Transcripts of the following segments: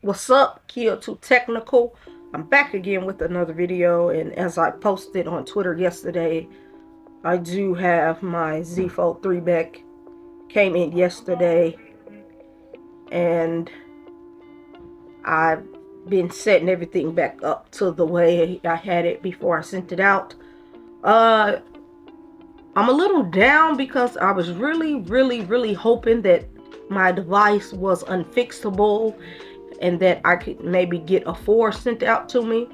What's up, Kia Too Technical? I'm back again with another video, and as I posted on Twitter yesterday, I do have my Zfolde3 back. Came in yesterday, and I've been setting everything back up to the way I had it before I sent it out. I'm a little down because I was really hoping that my device was unfixable and that I could maybe get a 4 sent out to me.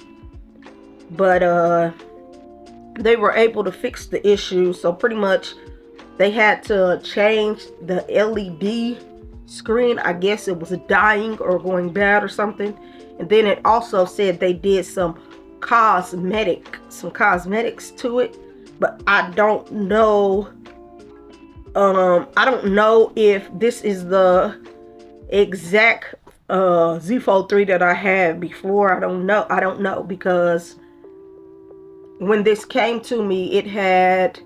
But they were able to fix the issue, so pretty much they had to change the LED screen. I guess it was dying or going bad or something. And then it also said they did some cosmetics to it, but I don't know. I don't know if this is the exact Zfolde3 that I had before. I don't know because when this came to me, it had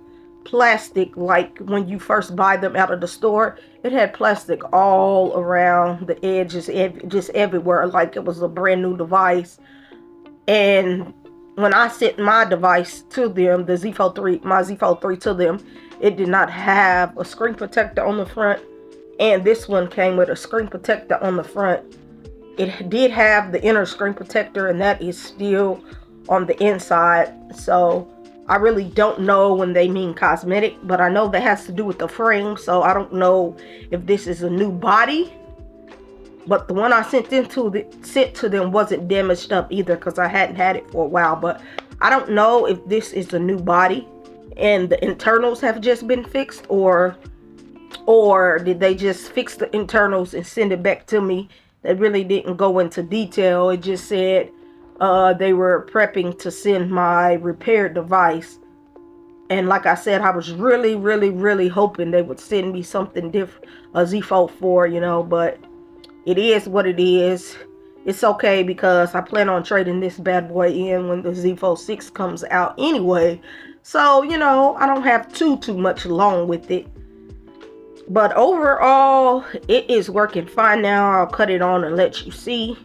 plastic, like when you first buy them out of the store. It had plastic all around the edges, just everywhere, like it was a brand new device. And when I sent my device to them, the Zfolde3, my Zfolde3 to them, it did not have a screen protector on the front, and this one came with a screen protector on the front. It did have the inner screen protector, and that is still on the inside. So I really don't know when they mean cosmetic, but I know that has to do with the frame. So I don't know if this is a new body, but the one I sent to them wasn't damaged up either, because I hadn't had it for a while. But I don't know if this is a new body and the internals have just been fixed, or did they just fix the internals and send it back to me. They really didn't go into detail. It just said they were prepping to send my repaired device. And like I said, I was really hoping they would send me something different, a Zfolde4, you know, but it is what it is. It's okay, because I plan on trading this bad boy in when the Zfolde6 comes out anyway. So, you know, I don't have too much long with it. But overall, it is working fine now. I'll cut it on and let you see.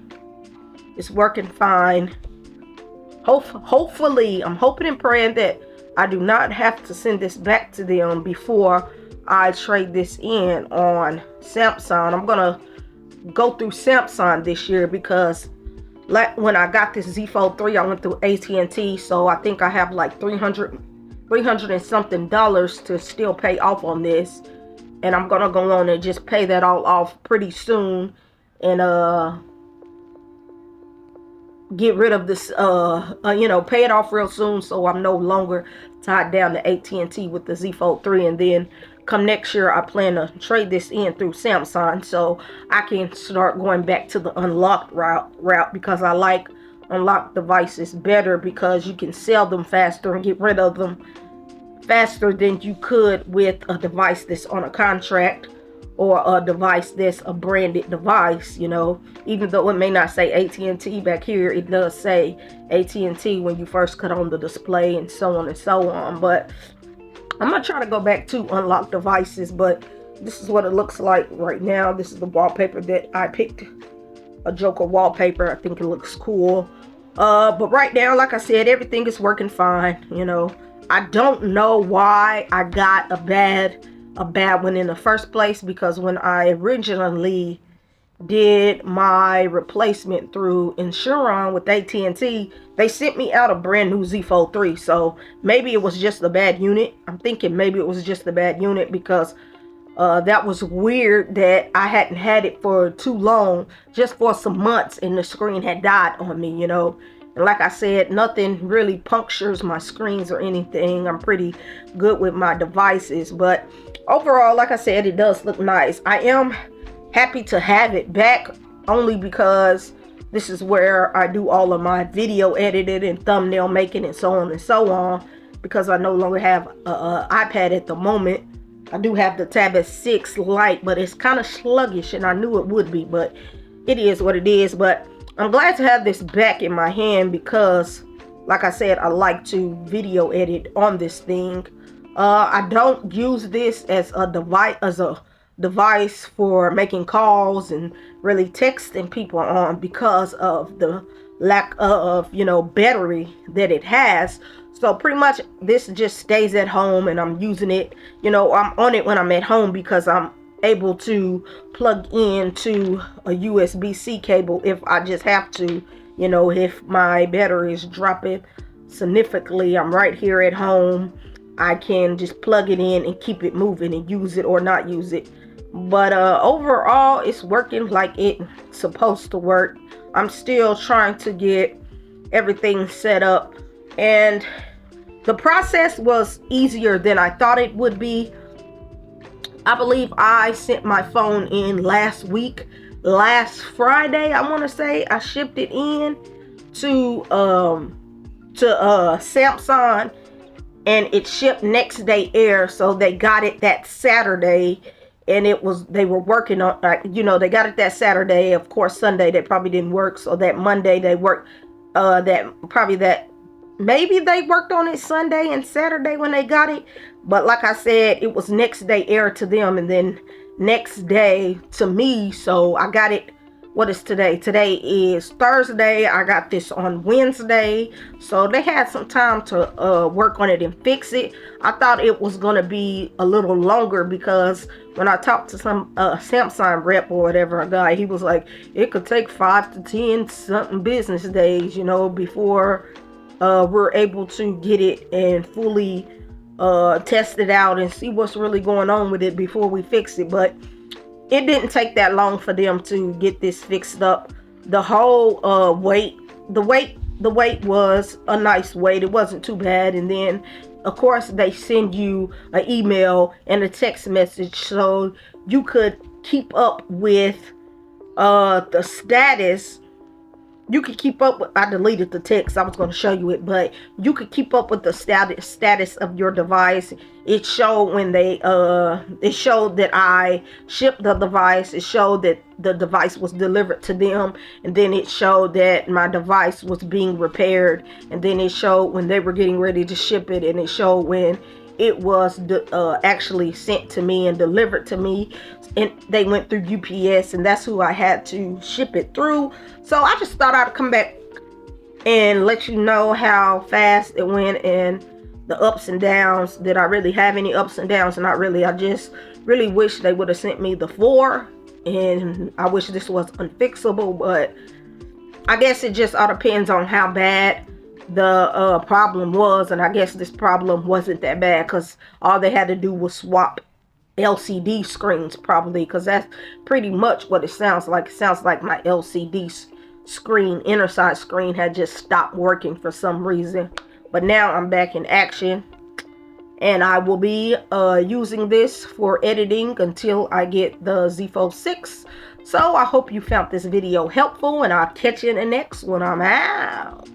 It's working fine. Hopefully, I'm hoping and praying that I do not have to send this back to them before I trade this in on Samsung. I'm gonna go through Samsung this year, because like when I got this Zfolde3, I went through AT&T, so I think I have like 300 and something dollars to still pay off on this. And I'm gonna go on and just pay that all off pretty soon, and get rid of this, pay it off real soon, so I'm no longer tied down to AT&T with the Zfolde3. And then come next year, I plan to trade this in through Samsung, so I can start going back to the unlocked route, because I like unlocked devices better, because you can sell them faster and get rid of them faster than you could with a device that's on a contract, or a device that's a branded device. You know, even though it may not say AT&T back here, it does say AT&T when you first cut on the display, and so on and so on. But I'm gonna try to go back to unlocked devices, but this is what it looks like right now. This is the wallpaper that I picked, a Joker wallpaper. I think it looks cool. But right now, like I said, everything is working fine. You know, I don't know why I got a bad one in the first place, because when I originally did my replacement through Insuron with AT&T, they sent me out a brand new Zfolde3. So maybe it was just a bad unit. I'm thinking maybe it was just a bad unit, because that was weird that I hadn't had it for too long, just for some months, and the screen had died on me, you know. And like I said, nothing really punctures my screens or anything. I'm pretty good with my devices. But overall, like I said, it does look nice. I am happy to have it back, only because this is where I do all of my video editing and thumbnail making and so on and so on, because I no longer have an iPad at the moment. I do have the Tab S6 Lite, but it's kind of sluggish, and I knew it would be, but it is what it is. But I'm glad to have this back in my hand, because like I said, I like to video edit on this thing. I don't use this as a device, as a device for making calls and really texting people on because of the lack of, battery that it has. So pretty much this just stays at home, and I'm using it, I'm on it when I'm at home because I'm able to plug into a USB-C cable if I just have to, if my battery is dropping significantly. I'm right here at home. I can just plug it in and keep it moving and use it or not use it. But overall, it's working like it's supposed to work. I'm still trying to get everything set up, and the process was easier than I thought it would be. I believe I sent my phone in last Friday. I want to say I shipped it in to Samsung, and it shipped next day air. So they got it that Saturday, and they were working on, they got it that Saturday. Of course, Sunday they probably didn't work, so that Monday they worked. Maybe they worked on it Sunday and Saturday when they got it. But like I said, it was next day air to them, and then next day to me. So I got it. What is today? Today is Thursday. I got this on Wednesday. So they had some time to work on it and fix it. I thought it was going to be a little longer because when I talked to some Samsung rep or whatever, a guy, he was like, it could take 5 to 10 something business days, before we're able to get it and fully test it out and see what's really going on with it before we fix it. But it didn't take that long for them to get this fixed up. The whole the wait was a nice wait. It wasn't too bad. And then of course they send you an email and a text message so you could keep up with the status. You could keep up with, I deleted the text, I was going to show you it, but you could keep up with the status of your device. It showed when it showed that I shipped the device. It showed that the device was delivered to them, and then it showed that my device was being repaired, and then it showed when they were getting ready to ship it, and it showed when it was actually sent to me and delivered to me. And they went through UPS, and that's who I had to ship it through. So I just thought I'd come back and let you know how fast it went and the ups and downs. Did I really have any ups and downs? Not really. I just really wish they would have sent me the 4, and I wish this was unfixable, but I guess it just all depends on how bad the problem was. And I guess this problem wasn't that bad because all they had to do was swap LCD screens, probably, because that's pretty much what it sounds like. It sounds like my LCD screen, inner side screen, had just stopped working for some reason. But now I'm back in action, and I will be using this for editing until I get the Zfolde3. So I hope you found this video helpful, and I'll catch you in the next one. I'm out.